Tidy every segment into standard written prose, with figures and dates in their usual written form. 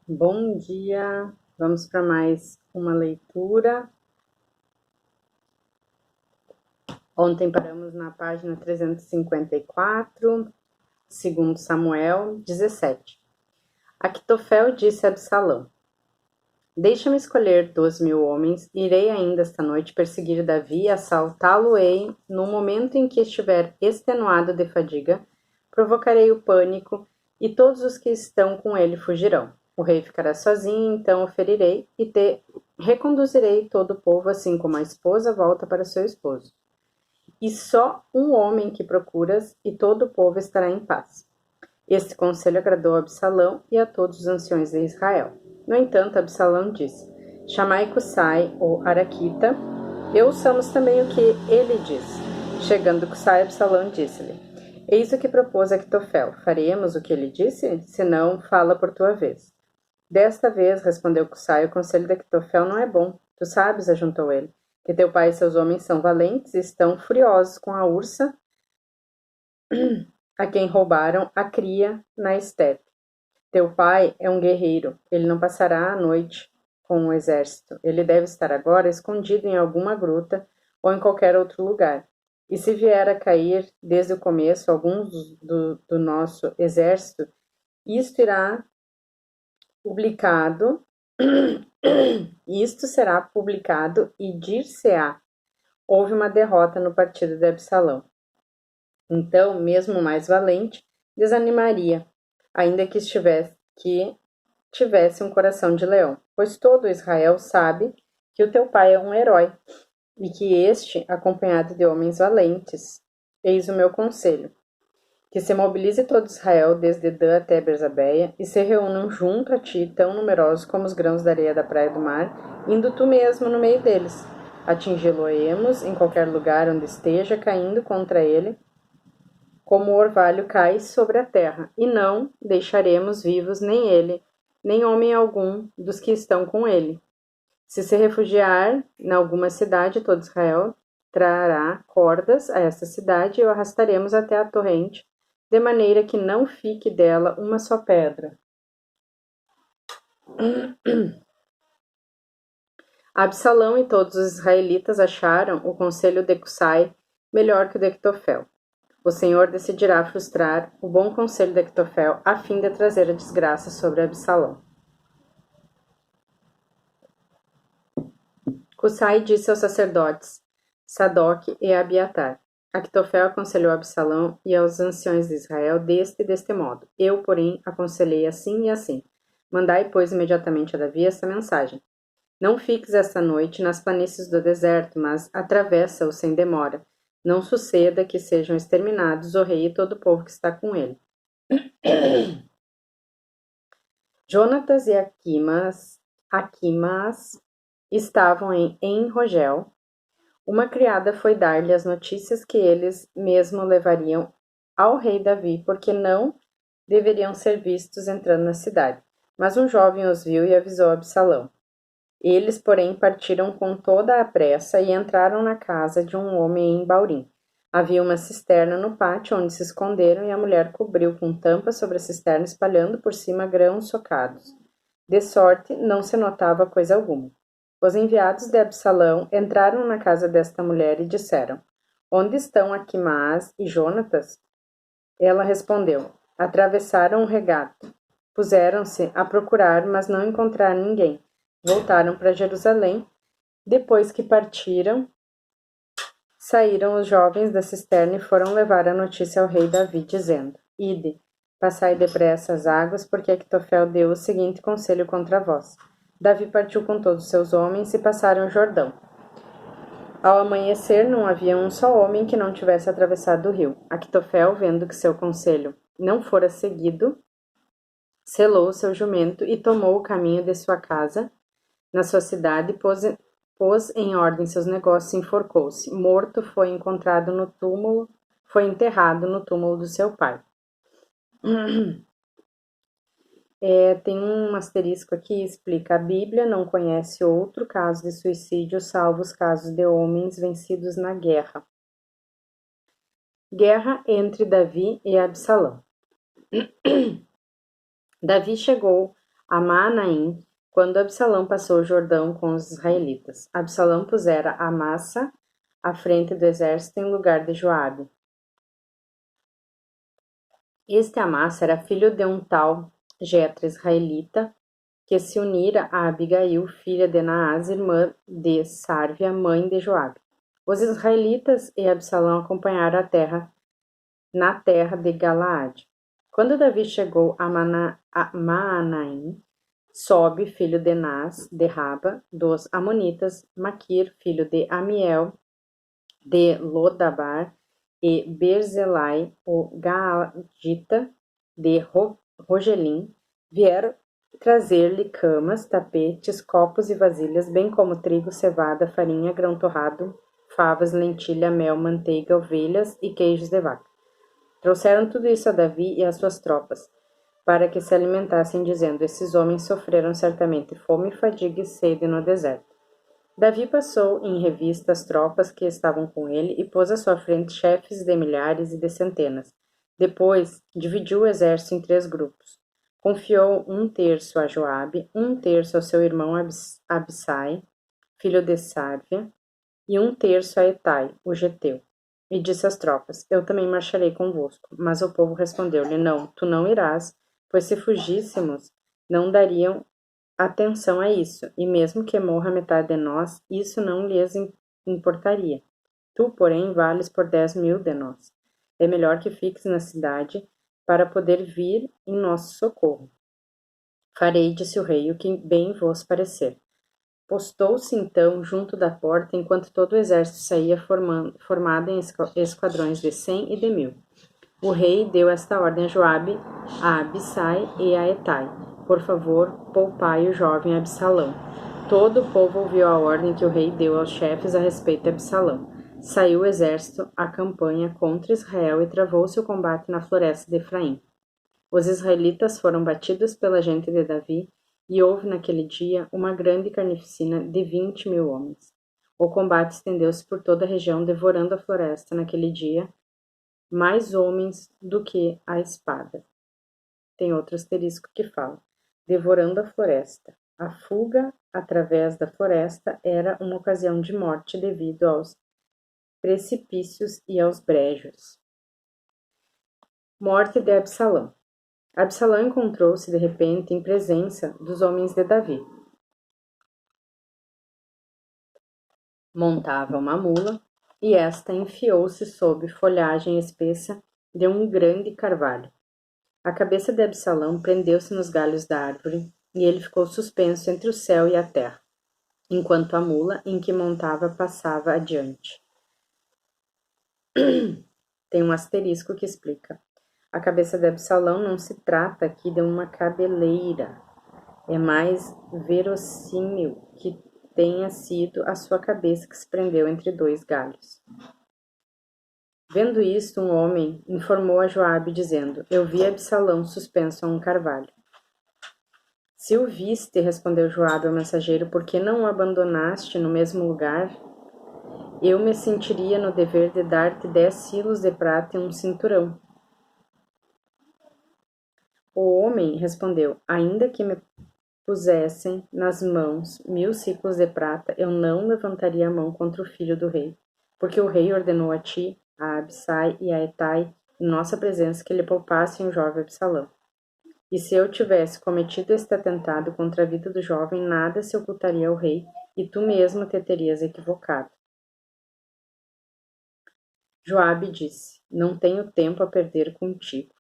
Bom dia, vamos para mais uma leitura. Ontem paramos na página 354, segundo Samuel 17. Aquitofel disse a Absalão: Deixa-me escolher 2.000 homens, irei ainda esta noite perseguir Davi e assaltá-lo-ei no momento em que estiver extenuado de fadiga, provocarei o pânico e todos os que estão com ele fugirão. O rei ficará sozinho, então o ferirei e te reconduzirei todo o povo, assim como a esposa volta para seu esposo. E só um homem que procuras, e todo o povo estará em paz. Este conselho agradou a Absalão e a todos os anciões de Israel. No entanto, Absalão disse: Chamai Cusai, o Araquita, e ouçamos também o que ele diz. Chegando Cusai, Absalão disse-lhe: Eis o que propôs Aquitofel. Faremos o que ele disse? Se não, fala por tua vez. Desta vez, respondeu Cusai, o conselho de Aquitofel não é bom. Tu sabes, ajuntou ele, que teu pai e seus homens são valentes e estão furiosos com a ursa a quem roubaram a cria na estepe. Teu pai é um guerreiro, ele não passará a noite com o exército. Ele deve estar agora escondido em alguma gruta ou em qualquer outro lugar. E se vier a cair desde o começo alguns do nosso exército, isto irá publicado, isto será publicado e dir-se-á: houve uma derrota no partido de Absalão. Então, mesmo o mais valente desanimaria, ainda que tivesse um coração de leão, pois todo Israel sabe que o teu pai é um herói, e que este, acompanhado de homens valentes, eis o meu conselho: que se mobilize todo Israel, desde Dan até Berzabeia, e se reúnam junto a ti, tão numerosos como os grãos da areia da praia do mar, indo tu mesmo no meio deles. Atingi-lo-emos em qualquer lugar onde esteja, caindo contra ele, como o orvalho cai sobre a terra, e não deixaremos vivos nem ele, nem homem algum dos que estão com ele. Se refugiar em alguma cidade, todo Israel trará cordas a essa cidade e o arrastaremos até a torrente, de maneira que não fique dela uma só pedra. Absalão e todos os israelitas acharam o conselho de Cusai melhor que o de Aquitofel. O Senhor decidirá frustrar o bom conselho de Aquitofel a fim de trazer a desgraça sobre Absalão. Cusai disse aos sacerdotes Sadoque e Abiatar: Aquitofel aconselhou Absalão e aos anciões de Israel deste modo. Eu, porém, aconselhei assim e assim. Mandai, pois, imediatamente a Davi esta mensagem: Não fiques esta noite nas planícies do deserto, mas atravessa-o sem demora. Não suceda que sejam exterminados o rei e todo o povo que está com ele. Jonatas e Aquimas estavam em Rogel. Uma criada foi dar-lhe as notícias que eles mesmo levariam ao rei Davi, porque não deveriam ser vistos entrando na cidade. Mas um jovem os viu e avisou Absalão. Eles, porém, partiram com toda a pressa e entraram na casa de um homem em Baurim. Havia uma cisterna no pátio onde se esconderam e a mulher cobriu com tampa sobre a cisterna, espalhando por cima grãos socados. De sorte, não se notava coisa alguma. Os enviados de Absalão entraram na casa desta mulher e disseram: Onde estão Aquimaas e Jonatas? Ela respondeu: Atravessaram o regato. Puseram-se a procurar, mas não encontraram ninguém. Voltaram para Jerusalém. Depois que partiram, saíram os jovens da cisterna e foram levar a notícia ao rei Davi, dizendo: Ide, passai depressa as águas, porque Aquitofel deu o seguinte conselho contra vós. Davi partiu com todos os seus homens e passaram o Jordão. Ao amanhecer, não havia um só homem que não tivesse atravessado o rio. Aquitofel, vendo que seu conselho não fora seguido, selou o seu jumento e tomou o caminho de sua casa na sua cidade, pôs em ordem seus negócios e enforcou-se. Morto, foi enterrado no túmulo do seu pai. Tem um asterisco aqui, explica: a Bíblia não conhece outro caso de suicídio salvo os casos de homens vencidos na guerra. Guerra entre Davi e Absalão. Davi chegou a Maanaim, quando Absalão passou o Jordão com os israelitas. Absalão pusera Amassa à frente do exército em lugar de Joabe. Este Amassa era filho de um tal Jetra israelita, que se unira a Abigail, filha de Naás, irmã de Sárvia, mãe de Joabe. Os israelitas e Absalão acompanharam na terra de Galaade. Quando Davi chegou a Maanaim, Sobe, filho de Nas, de Raba, dos Amonitas, Maquir, filho de Amiel, de Lodabar, e Berzelai, o Gaadita, de Rogelim, vieram trazer-lhe camas, tapetes, copos e vasilhas, bem como trigo, cevada, farinha, grão torrado, favas, lentilha, mel, manteiga, ovelhas e queijos de vaca. Trouxeram tudo isso a Davi e às suas tropas, para que se alimentassem, dizendo: esses homens sofreram certamente fome, fadiga e sede no deserto. Davi passou em revista as tropas que estavam com ele e pôs à sua frente chefes de milhares e de centenas. Depois, dividiu o exército em 3 grupos. Confiou 1/3 a Joabe, 1/3 ao seu irmão Abissai, filho de Sárvia, e 1/3 a Etai, o geteu. E disse às tropas: eu também marcharei convosco. Mas o povo respondeu-lhe: não, tu não irás, pois se fugíssemos, não dariam atenção a isso, e mesmo que morra metade de nós, isso não lhes importaria. Tu, porém, vales por 10.000 de nós. É melhor que fiques na cidade, para poder vir em nosso socorro. Farei, disse o rei, o que bem vos parecer. Postou-se então junto da porta, enquanto todo o exército saía formado em esquadrões de 100 e de 1.000. O rei deu esta ordem a Joabe, a Abissai e a Etai: por favor, poupai o jovem Absalão. Todo o povo ouviu a ordem que o rei deu aos chefes a respeito de Absalão. Saiu o exército à campanha contra Israel e travou-se o combate na floresta de Efraim. Os israelitas foram batidos pela gente de Davi, e houve naquele dia uma grande carnificina de 20.000 homens. O combate estendeu-se por toda a região, devorando a floresta naquele dia, mais homens do que a espada. Tem outro asterisco que fala: devorando a floresta. A fuga através da floresta era uma ocasião de morte devido aos precipícios e aos brejos. Morte de Absalão. Absalão encontrou-se de repente em presença dos homens de Davi. Montava uma mula, e esta enfiou-se sob folhagem espessa de um grande carvalho. A cabeça de Absalão prendeu-se nos galhos da árvore, e ele ficou suspenso entre o céu e a terra, enquanto a mula em que montava passava adiante. Tem um asterisco que explica: a cabeça de Absalão não se trata aqui de uma cabeleira. É mais verossímil que tenha sido a sua cabeça que se prendeu entre 2 galhos. Vendo isto, um homem informou a Joabe, dizendo: eu vi Absalão suspenso a um carvalho. Se o viste, respondeu Joabe ao mensageiro, por que não o abandonaste no mesmo lugar? Eu me sentiria no dever de dar-te 10 silos de prata e um cinturão. O homem respondeu: ainda que me pusessem nas mãos 1.000 ciclos de prata, eu não levantaria a mão contra o filho do rei, porque o rei ordenou a ti, a Abissai e a Etai, em nossa presença, que lhe poupassem o jovem Absalão. E se eu tivesse cometido este atentado contra a vida do jovem, nada se ocultaria ao rei, e tu mesmo te terias equivocado. Joabe disse: não tenho tempo a perder contigo.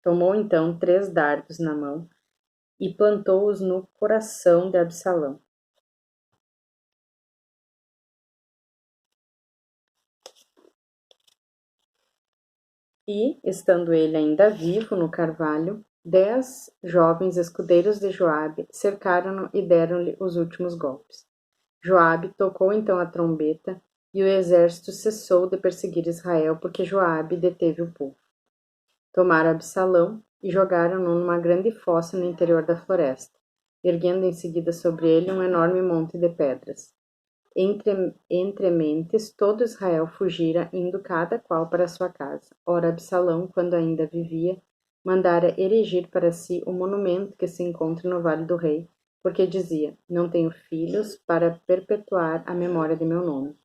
Tomou então 3 dardos na mão e plantou-os no coração de Absalão. E, estando ele ainda vivo no carvalho, 10 jovens escudeiros de Joabe cercaram-no e deram-lhe os últimos golpes. Joabe tocou então a trombeta, e o exército cessou de perseguir Israel, porque Joabe deteve o povo. Tomaram Absalão e jogaram-no numa grande fossa no interior da floresta, erguendo em seguida sobre ele um enorme monte de pedras. Entre mentes, todo Israel fugira, indo cada qual para sua casa. Ora, Absalão, quando ainda vivia, mandara erigir para si o monumento que se encontra no Vale do Rei, porque dizia: não tenho filhos para perpetuar a memória de meu nome.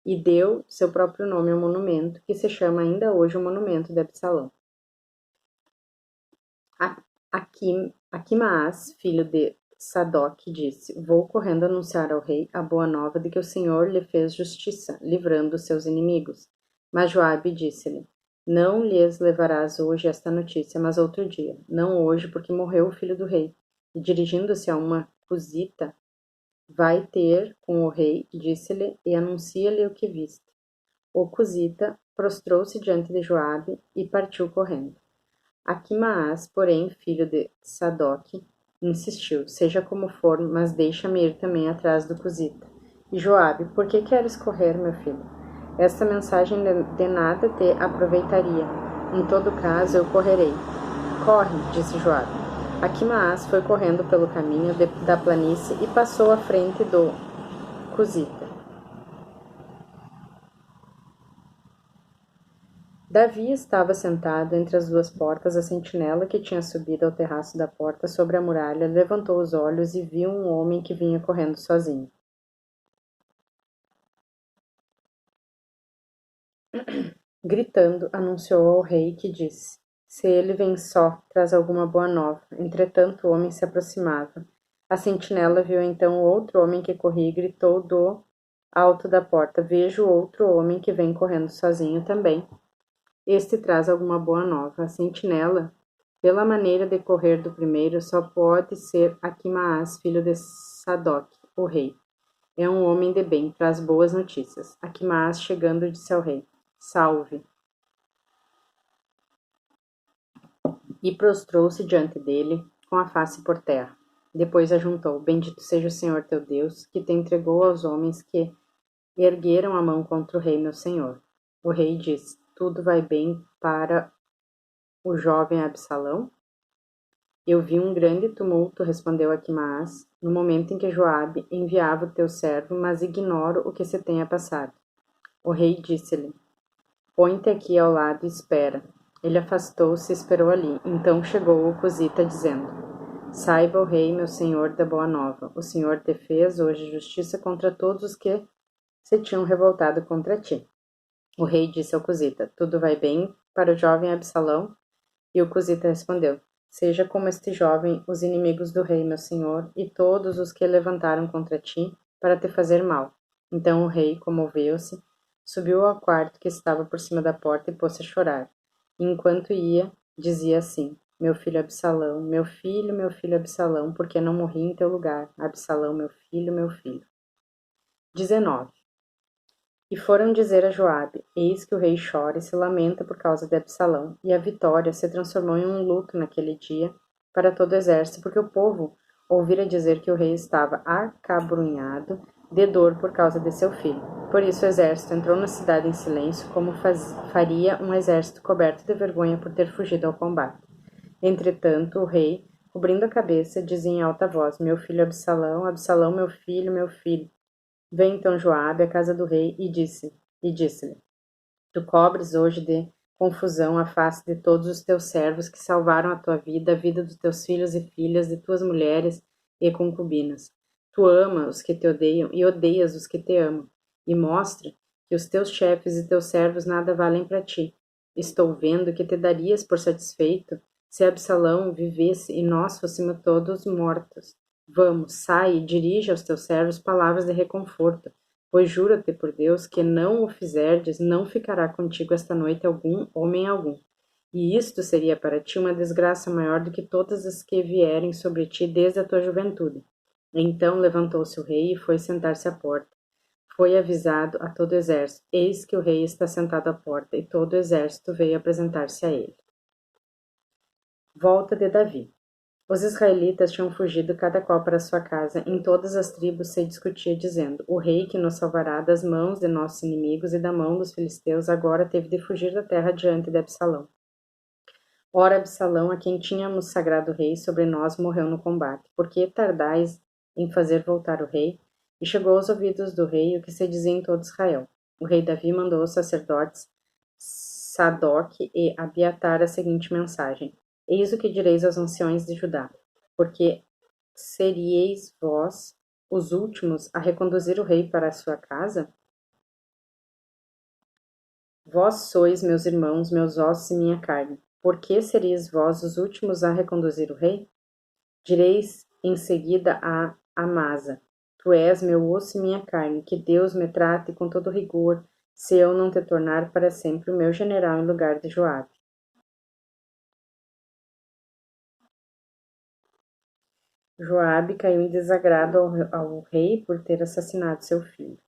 E deu seu próprio nome ao monumento, que se chama ainda hoje o Monumento de Absalão. Aquimaas, filho de Sadoc, disse: vou correndo anunciar ao rei a boa nova de que o Senhor lhe fez justiça, livrando os seus inimigos. Mas Joabe disse-lhe: não lhes levarás hoje esta notícia, mas outro dia. Não hoje, porque morreu o filho do rei. E dirigindo-se a uma cusita, vai ter com o rei, disse-lhe, e anuncia-lhe o que viste. O cusita prostrou-se diante de Joabe e partiu correndo. Aquimaas, porém, filho de Sadoc, insistiu: seja como for, mas deixa-me ir também atrás do cusita. E Joabe: por que queres correr, meu filho? Esta mensagem de nada te aproveitaria. Em todo caso, eu correrei. Corre, disse Joabe. Aquimaas foi correndo pelo caminho da planície e passou à frente do cusita. Davi estava sentado entre as duas portas. A sentinela que tinha subido ao terraço da porta sobre a muralha levantou os olhos e viu um homem que vinha correndo sozinho. Gritando, anunciou ao rei, que disse: se ele vem só, traz alguma boa nova. Entretanto, o homem se aproximava. A sentinela viu então outro homem que corria e gritou do alto da porta: vejo outro homem que vem correndo sozinho também. Este traz alguma boa nova. A sentinela, pela maneira de correr do primeiro, só pode ser Aquimaas, filho de Sadoc, o rei. É um homem de bem, traz boas notícias. Aquimaas, chegando, disse ao rei: salve. E prostrou-se diante dele, com a face por terra. Depois ajuntou: bendito seja o Senhor teu Deus, que te entregou aos homens que ergueram a mão contra o rei meu senhor. O rei disse: tudo vai bem para o jovem Absalão? Eu vi um grande tumulto, respondeu Aquimaas, no momento em que Joabe enviava o teu servo, mas ignoro o que se tenha passado. O rei disse-lhe: põe-te aqui ao lado e espera. Ele afastou-se e esperou ali. Então chegou o cusita, dizendo: saiba o rei, meu senhor, da boa nova. O senhor te fez hoje justiça contra todos os que se tinham revoltado contra ti. O rei disse ao cusita: tudo vai bem para o jovem Absalão? E o cusita respondeu: seja como este jovem, os inimigos do rei, meu senhor, e todos os que levantaram contra ti, para te fazer mal. Então o rei, comoveu-se, subiu ao quarto que estava por cima da porta e pôs-se a chorar. E enquanto ia, dizia assim: meu filho Absalão, meu filho Absalão, por que não morri em teu lugar? Absalão, meu filho, meu filho. 19. E foram dizer a Joabe: eis que o rei chora e se lamenta por causa de Absalão. E a vitória se transformou em um luto naquele dia para todo o exército, porque o povo ouvira dizer que o rei estava acabrunhado de dor por causa de seu filho. Por isso o exército entrou na cidade em silêncio, como faria um exército coberto de vergonha por ter fugido ao combate. Entretanto, o rei, cobrindo a cabeça, dizia em alta voz: meu filho Absalão, Absalão, meu filho, meu filho. Veio então Joabe à casa do rei e disse-lhe: tu cobres hoje de confusão a face de todos os teus servos que salvaram a tua vida, a vida dos teus filhos e filhas, de tuas mulheres e concubinas. Tu amas os que te odeiam e odeias os que te amam, e mostra que os teus chefes e teus servos nada valem para ti. Estou vendo que te darias por satisfeito se Absalão vivesse e nós fôssemos todos mortos. Vamos, sai e dirige aos teus servos palavras de reconforto, pois jura-te por Deus que não o fizerdes, não ficará contigo esta noite algum homem algum. E isto seria para ti uma desgraça maior do que todas as que vierem sobre ti desde a tua juventude. Então levantou-se o rei e foi sentar-se à porta. Foi avisado a todo o exército: eis que o rei está sentado à porta, e todo o exército veio apresentar-se a ele. Volta de Davi. Os israelitas tinham fugido cada qual para sua casa. Em todas as tribos se discutia, dizendo: o rei que nos salvará das mãos de nossos inimigos e da mão dos filisteus agora teve de fugir da terra diante de Absalão. Ora, Absalão, a quem tínhamos sagrado rei sobre nós, morreu no combate. Por que tardais em fazer voltar o rei? E chegou aos ouvidos do rei o que se dizia em todo Israel. O rei Davi mandou os sacerdotes Sadoc e Abiatar a seguinte mensagem: Eis o que direis aos anciões de Judá, porque seríeis vós os últimos a reconduzir o rei para a sua casa? Vós sois meus irmãos, meus ossos e minha carne. Por que seríeis vós os últimos a reconduzir o rei? Direis em seguida a Amasa: Tu és meu osso e minha carne, que Deus me trate com todo rigor, se eu não te tornar para sempre o meu general em lugar de Joabe. Joabe caiu em desagrado ao rei por ter assassinado seu filho.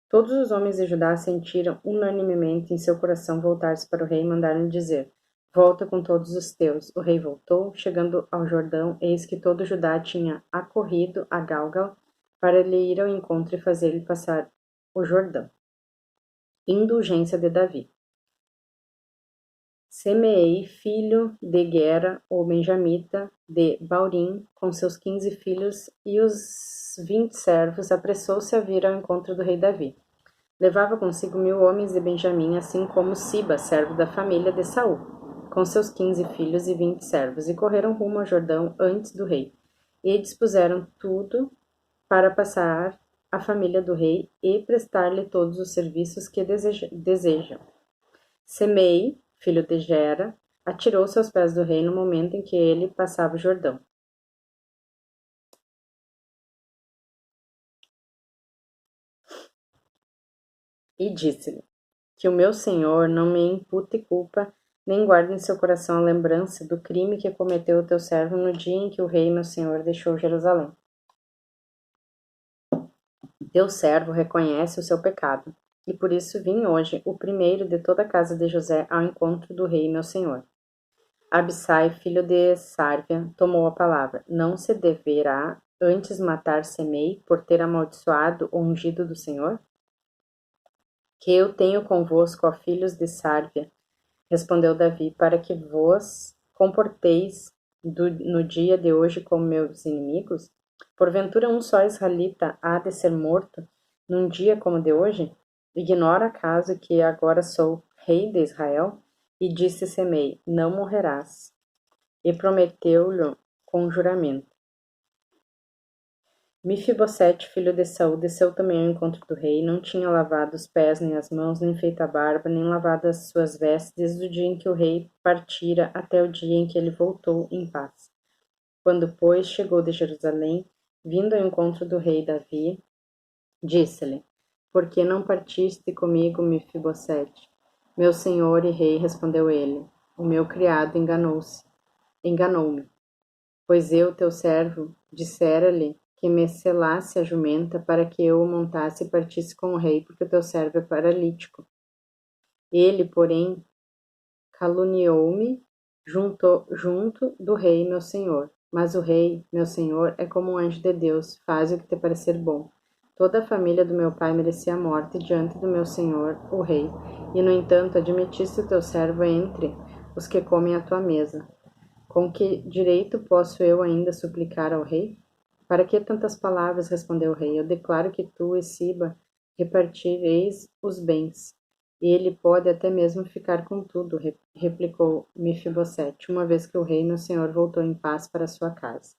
Todos os homens de Judá sentiram unanimemente em seu coração voltar-se para o rei e mandaram-lhe dizer: Volta com todos os teus. O rei voltou, chegando ao Jordão, eis que todo Judá tinha acorrido a Galgal para lhe ir ao encontro e fazer-lhe passar o Jordão. Indulgência de Davi. Semeei, filho de Gera, o benjamita, de Baurim, com seus 15 filhos e os 20 servos, apressou-se a vir ao encontro do rei Davi. Levava consigo 1000 homens de Benjamim, assim como Siba, servo da família de Saul, com seus 15 filhos e 20 servos, e correram rumo ao Jordão antes do rei. E dispuseram tudo para passar a família do rei e prestar-lhe todos os serviços que desejam. Semei, filho de Gera, atirou-se aos pés do rei no momento em que ele passava o Jordão. E disse-lhe: Que o meu senhor não me impute culpa, nem guarde em seu coração a lembrança do crime que cometeu o teu servo no dia em que o rei meu senhor deixou Jerusalém. Teu servo reconhece o seu pecado, e por isso vim hoje, o primeiro de toda a casa de José, ao encontro do rei meu senhor. Abissai, filho de Sárvia, tomou a palavra. Não se deverá antes matar Semei por ter amaldiçoado o ungido do Senhor? Que eu tenho convosco, ó filhos de Sárvia, respondeu Davi, para que vos comporteis no dia de hoje como meus inimigos? Porventura um só israelita há de ser morto num dia como de hoje? Ignora acaso que agora sou rei de Israel? E disse Semei: Não morrerás. E prometeu-lhe com juramento. Mefibosete, filho de Saul, desceu também ao encontro do rei, não tinha lavado os pés nem as mãos, nem feito a barba, nem lavado as suas vestes, desde o dia em que o rei partira até o dia em que ele voltou em paz. Quando, pois, chegou de Jerusalém, vindo ao encontro do rei Davi, disse-lhe: Por que não partiste comigo, Mefibosete? Meu senhor e rei, respondeu ele, o meu criado enganou-me, pois eu, teu servo, dissera-lhe que me selasse a jumenta para que eu o montasse e partisse com o rei, porque o teu servo é paralítico. Ele, porém, caluniou-me junto do rei, meu senhor. Mas o rei, meu senhor, é como um anjo de Deus, faz o que te parecer bom. Toda a família do meu pai merecia a morte diante do meu senhor, o rei, e, no entanto, admitiste o teu servo entre os que comem à tua mesa. Com que direito posso eu ainda suplicar ao rei? Para que tantas palavras? Respondeu o rei. Eu declaro que tu e Siba repartireis os bens. E ele pode até mesmo ficar com tudo, replicou Mefibosete, uma vez que o rei, meu senhor, voltou em paz para sua casa.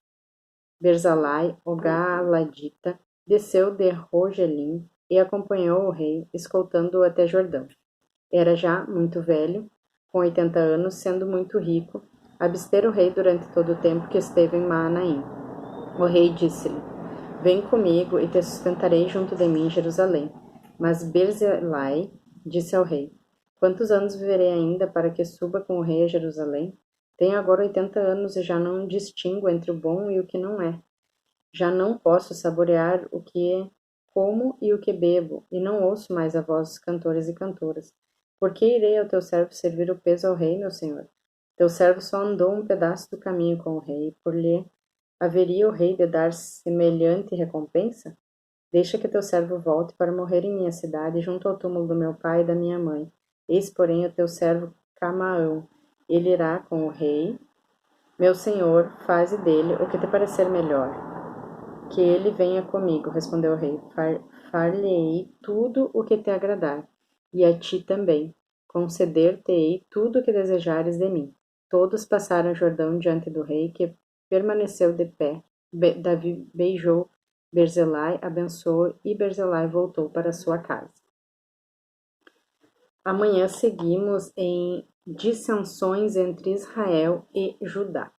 Berzalai, o Galadita, desceu de Rogelim e acompanhou o rei, escoltando-o até Jordão. Era já muito velho, com 80 anos, sendo muito rico, abster o rei durante todo o tempo que esteve em Maanaim. O rei disse-lhe: Vem comigo e te sustentarei junto de mim em Jerusalém. Mas Berzalai disse ao rei: Quantos anos viverei ainda para que suba com o rei a Jerusalém? Tenho agora 80 anos e já não distingo entre o bom e o que não é. Já não posso saborear o que como e o que bebo, e não ouço mais a voz dos cantores e cantoras. Por que irei ao teu servo servir o peso ao rei, meu senhor? Teu servo só andou um pedaço do caminho com o rei, por lhe haveria o rei de dar semelhante recompensa? Deixa que teu servo volte para morrer em minha cidade, junto ao túmulo do meu pai e da minha mãe. Eis, porém, o teu servo Camaão. Ele irá com o rei. Meu senhor, faze dele o que te parecer melhor. Que ele venha comigo, respondeu o rei. Far-lhe-ei tudo o que te agradar, e a ti também. Conceder-te-ei tudo o que desejares de mim. Todos passaram o Jordão diante do rei, que permaneceu de pé. Davi beijou Berzelai, abençoou, e Berzelai voltou para sua casa. Amanhã seguimos em dissensões entre Israel e Judá.